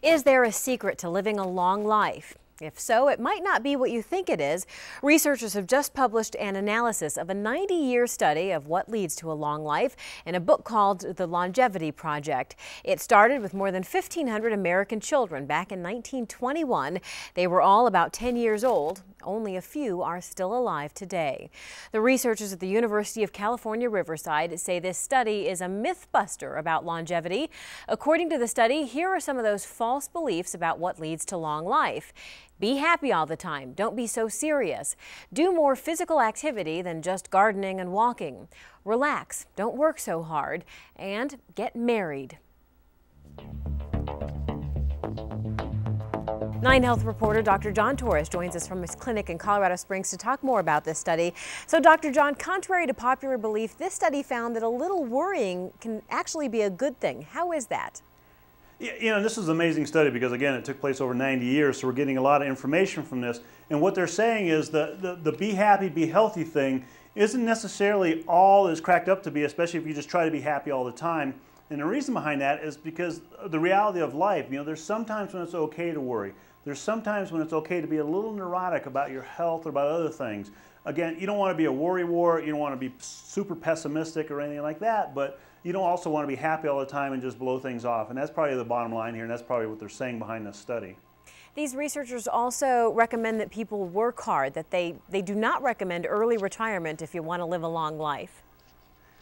Is there a secret to living a long life? If so, it might not be what you think it is. Researchers have just published an analysis of a 90-year study of what leads to a long life in a book called The Longevity Project. It started with more than 1,500 American children back in 1921. They were all about 10 years old. Only a few are still alive today. The researchers at the University of California, Riverside say this study is a myth buster about longevity. According to the study, here are some of those false beliefs about what leads to long life. Be happy all the time. Don't be so serious. Do more physical activity than just gardening and walking. Relax. Don't work so hard. And get married. 9 Health reporter Dr. John Torres joins us from his clinic in Colorado Springs to talk more about this study. So, Dr. John, contrary to popular belief, this study found that a little worrying can actually be a good thing. How is that? You know, this is an amazing study because, again, it took place over 90 years, so we're getting a lot of information from this. And what they're saying is the be happy, be healthy thing isn't necessarily all it's cracked up to be, especially if you just try to be happy all the time. And the reason behind that is because of the reality of life. You know, there's sometimes when it's okay to worry. There's sometimes when it's okay to be a little neurotic about your health or about other things. Again, you don't want to be a worrywart, you don't want to be super pessimistic or anything like that, but you don't also want to be happy all the time and just blow things off. And that's probably the bottom line here, and that's probably what they're saying behind this study. These researchers also recommend that people work hard, that they do not recommend early retirement if you want to live a long life.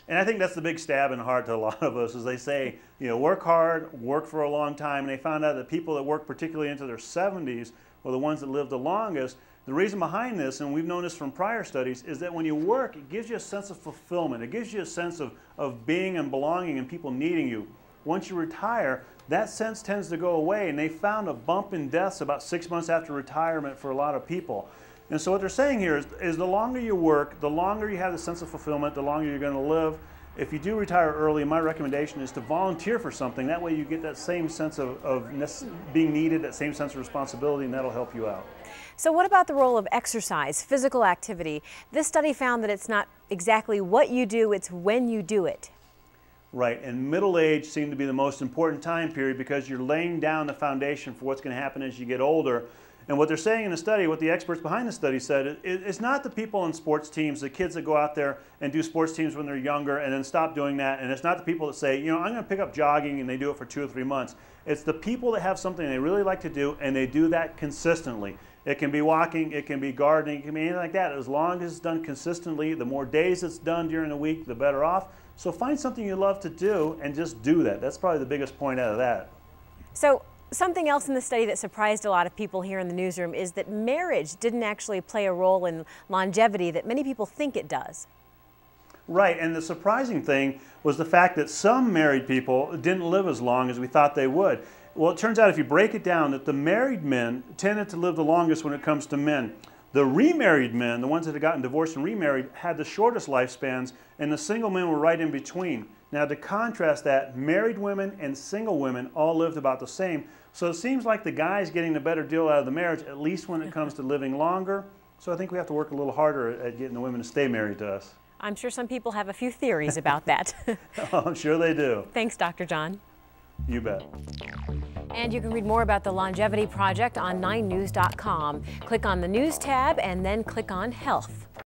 And I think that's the big stab in the heart to a lot of us, is they say, you know, work hard, work for a long time. And they found out that people that work particularly into their 70s were the ones that lived the longest. The reason behind this, and we've known this from prior studies, is that when you work, it gives you a sense of fulfillment. It gives you a sense of being and belonging and people needing you. Once you retire, that sense tends to go away. And they found a bump in deaths about 6 months after retirement for a lot of people. And so what they're saying here is the longer you work, the longer you have the sense of fulfillment, the longer you're going to live. If you do retire early, my recommendation is to volunteer for something. That way you get that same sense of being needed, that same sense of responsibility, and that'll help you out. So what about the role of exercise, physical activity? This study found that it's not exactly what you do, it's when you do it. Right, and middle age seemed to be the most important time period because you're laying down the foundation for what's going to happen as you get older. And what they're saying in the study, what the experts behind the study said, it's not the people in sports teams, the kids that go out there and do sports teams when they're younger and then stop doing that. And it's not the people that say, you know, I'm going to pick up jogging and they do it for 2 or 3 months. It's the people that have something they really like to do and they do that consistently. It can be walking, it can be gardening, it can be anything like that. As long as it's done consistently, the more days it's done during the week, the better off. So find something you love to do and just do that. That's probably the biggest point out of that. So, something else in the study that surprised a lot of people here in the newsroom is that marriage didn't actually play a role in longevity that many people think it does. Right, and the surprising thing was the fact that some married people didn't live as long as we thought they would. Well, it turns out if you break it down that the married men tended to live the longest when it comes to men. The remarried men, the ones that had gotten divorced and remarried, had the shortest lifespans, and the single men were right in between. Now, to contrast that, married women and single women all lived about the same. So it seems like the guy's getting the better deal out of the marriage, at least when it comes to living longer. So I think we have to work a little harder at getting the women to stay married to us. I'm sure some people have a few theories about that. Oh, I'm sure they do. Thanks, Dr. John. You bet. And you can read more about the Longevity Project on 9news.com. Click on the News tab and then click on Health.